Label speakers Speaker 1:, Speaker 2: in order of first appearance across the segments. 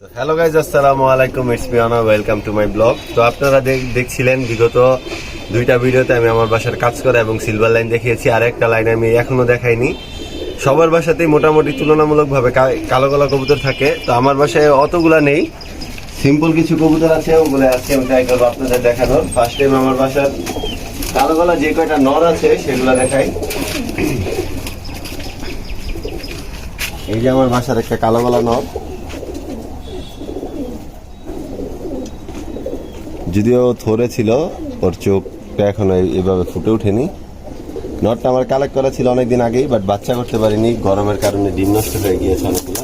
Speaker 1: Hello guys, আসসালামু আলাইকুম, it's me আনা, ওয়েলকাম টু মাই ব্লগ। তো আপনারা দেখছিলেন বিগত দুইটা ভিডিওতে আমি আমার বাসার কাজ করা এবং সিলভার লাইন দেখিয়েছি, আর একটা লাইন আমি এখনো দেখাইনি। সবার বাসাতেই মোটামুটি তুলনামূলকভাবে কালো কালো কবুতর থাকে, তো আমার বাসায় অতগুলা নেই, সিম্পল কিছু কবুতর আছে, ওগুলো আজকে আমি ট্রাই করবো আপনাদের দেখানোর। ফার্স্ট টাইম আমার বাসার কালো কালো যে কয়টা নর আছে সেগুলো দেখাই। এই যে আমার বাসার একটা কালো কালো নর, যদিও থরে ছিল, ওর চোখটা এখন এইভাবে ফুটে ওঠেনি। নটটা আমার কালেক্ট করা ছিল অনেকদিন আগেই, বাট বাচ্চা করতে পারিনি, গরমের কারণে ডিম নষ্ট হয়ে গিয়েছে অনেকগুলো।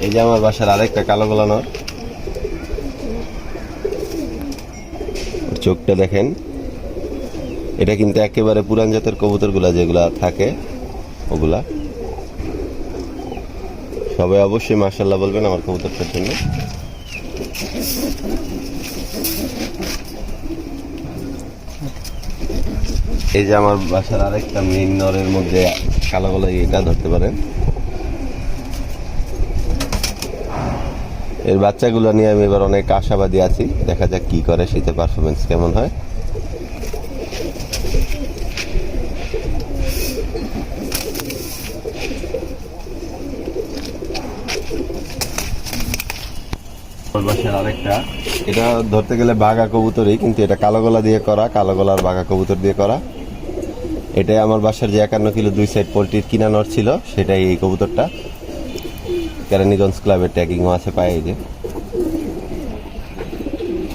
Speaker 1: এই যে আমার বাসার আরেকটা কালো গোলা নট, ওর চোখটা দেখেন। এটা কিন্তু একেবারে পুরান জাতের কবুতরগুলা যেগুলা থাকে ওগুলা। সবাই অবশ্যই মাশাআল্লাহ বলবেন আমার কবুতরটার জন্য। এই যে আমার বাসার আরেকটা মেইন নরের মধ্যে কালো কালো, এটা ধরতে পারেন। এর বাচ্চাগুলো নিয়ে আমি এবার অনেক আশাবাদী আছি, দেখা যাক কি করে, শীতে পারফরমেন্স কেমন হয়। বাসার আরেকটা, এটা ধরতে গেলে বাঘা কবুতরই, কিন্তু এটা কালো গলা দিয়ে করা, কালো গলার বাঘা কবুতর দিয়ে করা। এটাই আমার বাসার যে 51 কিলো 2 সাইড পোল্ট্রির কিনা নর ছিল, সেটাই এই কবুতরটা। কেরানীগঞ্জ ক্লাবের ট্যাগিংও আছে পায়ে। এই যে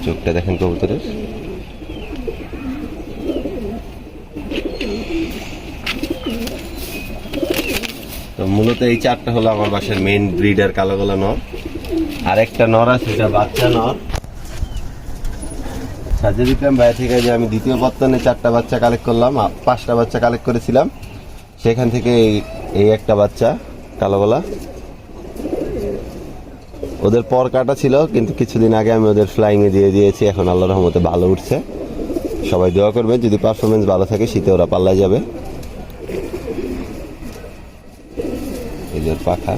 Speaker 1: চোখটা দেখেন কবুতরের। তো মূলত এই চারটা হলো আমার বাসার মেইন ব্রিডার কালো গলা নর। আর একটা নর আছে, এটা বাচ্চা নর। সার্জারি ক্যাম্প বাইরে থেকে যে আমি দ্বিতীয় পত্তনে 4টা বাচ্চা কালেক্ট করলাম, 5টা বাচ্চা কালেক্ট করেছিলাম, সেখান থেকে এই একটা বাচ্চা কালো গলা। ওদের পর কাটা ছিল, কিন্তু কিছুদিন আগে আমি ওদের ফ্লাইং এ দিয়ে দিয়েছি, এখন আল্লাহর রহমতে ভালো উঠছে। সবাই দোয়া করবেন, যদি পারফরমেন্স ভালো থাকে শীতে ওরা পাল্লায় যাবে। এই যে পাখা।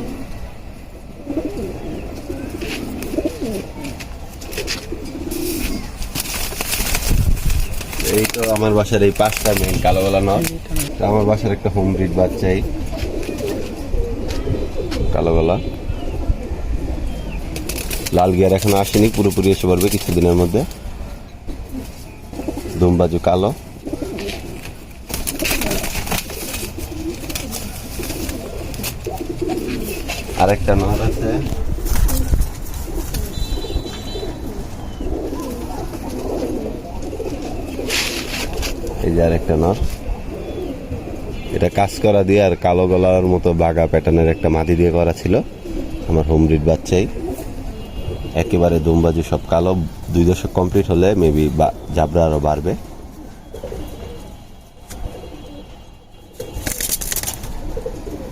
Speaker 1: এই তো আমার বাসার এই 5টা মেইন কালো গলা নর। আমার বাসার একটা হোম ব্রিড বাচ্চাই কালো গলা। লাল গিয়ার এখন আসেনি, পুরোপুরি এসে পড়বে কিছুদিনের মধ্যে। দুমবাজু কালো। আরেকটা নর আছে, এই যে আরেকটা নর। এটা কাজ করা দিয়ে আর কালো গলার মতো বাঘা প্যাটার্নের একটা মাদি দিয়ে করা ছিল, আমার হোম ব্রিড বাচ্চাই। একেবারে দুমবাজু সব কালো। 2 দশক কমপ্লিট হলে মেবি জাবরা আরো বাড়বে।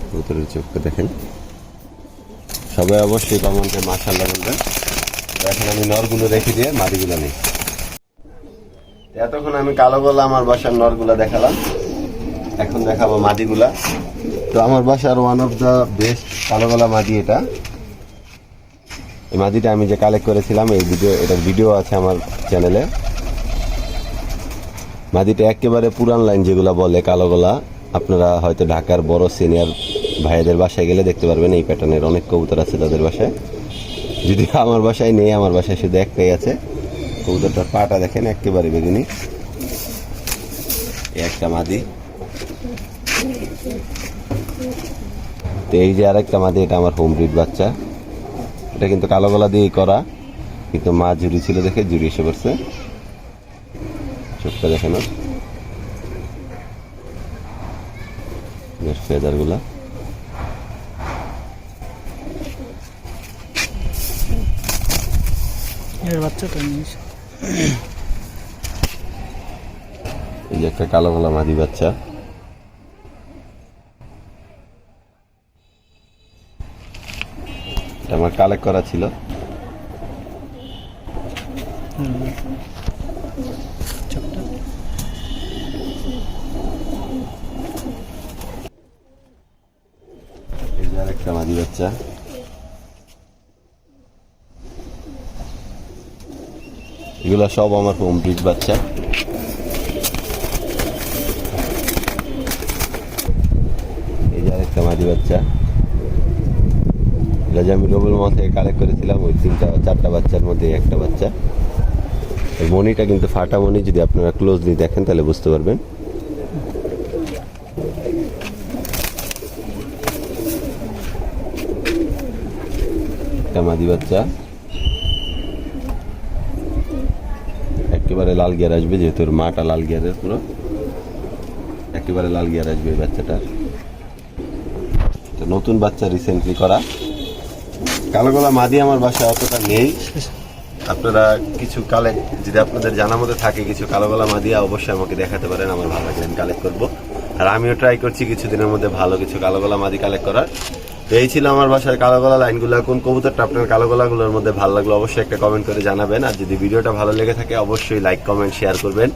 Speaker 1: কবুতরের চোখটা দেখেন। সবাই অবশ্যই কমেন্টে মাশাআল্লাহ বলবেন। এখন আমি নরগুলো রেখে দিয়ে মাদিগুলো নেই। এতক্ষণ আমি কালো গলা আমার বাসার নরগুলা দেখালাম, এখন দেখাবো মাদিগুলা। তো আমার বাসার ওয়ান অফ দ্য বেস্ট কালো গলা মাদি এটা। এই মাদিটা আমি যে কালেক্ট করেছিলাম, এটার ভিডিও আছে আমার চ্যানেলে। মাদিটা একেবারে পুরান লাইন যেগুলা বলে কালো গলা, আপনারা হয়তো ঢাকার বড় সিনিয়র ভাইদের বাসায় গেলে দেখতে পারবেন এই প্যাটার্নের অনেক কবুতর আছে তাদের বাসায়। যদি আমার বাসায় নেই, আমার বাসায় শুধু একটাই আছে। কবুতরটার পাটা দেখেন একেবারে বেগুনি। একটা মাদি। তো এই যে আরেকটা মাদি, এটা আমার হোম ব্রিড বাচ্চা। এটা কিন্তু কালো গলা দিয়েই করা, কিন্তু মা জুড়ি ছিল দেখে জুড়ি এসে পড়ছে। চোখটা দেখেন ফেদার গুলা। এই যে একটা কালো গলা মাদি বাচ্চা। আমার কালেক্ট করা ছিল। বাচ্চা, এগুলা সব আমার হোম ব্রিড বাচ্চা। এই যে আরেকটা মাদি বাচ্চা, এটা যে আমি রবুল মা থেকে কালেক্ট করেছিলাম, ওই 4টা বাচ্চার মধ্যে একটা বাচ্চা। এই মনিটা কিন্তু ফাটা মনি, যদি আপনারা ক্লোজলি দেখেন তাহলে বুঝতে পারবেন। একটা মাদি বাচ্চা, একেবারে লাল গিয়ার আসবে, যেহেতু ওর মাটা লাল গিয়ারের, পুরো একেবারে লাল গিয়ার আসবে এই বাচ্চাটার। নতুন বাচ্চা রিসেন্টলি করা। কালো গলা মাদি আমার বাসায় অতটা নেই, আপনারা কিছু কালেক্ট, যদি আপনাদের জানার মধ্যে থাকে কিছু কালো গলা মাদিয়া, অবশ্যই আমাকে দেখাতে পারেন, আমার ভালো লাগলে আমি কালেক্ট করবো। আর আমিও ট্রাই করছি কিছুদিনের মধ্যে ভালো কিছু কালো গলা মাদি কালেক্ট করার। তো এই ছিল আমার বাসার কালো গলা লাইনগুলো। কোন কবুতরটা আপনার কালো গলাগুলোর মধ্যে ভালো লাগলো অবশ্যই একটা কমেন্ট করে জানাবেন। আর যদি ভিডিওটা ভালো লেগে থাকে অবশ্যই লাইক, কমেন্ট, শেয়ার করবেন,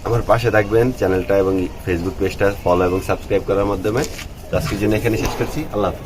Speaker 1: আমার পাশে থাকবেন, চ্যানেলটা এবং ফেসবুক পেজটা ফলো এবং সাবস্ক্রাইব করার মাধ্যমে। তো আজকের জন্য এখানে শেষ করছি। আল্লাহ হাফেজ।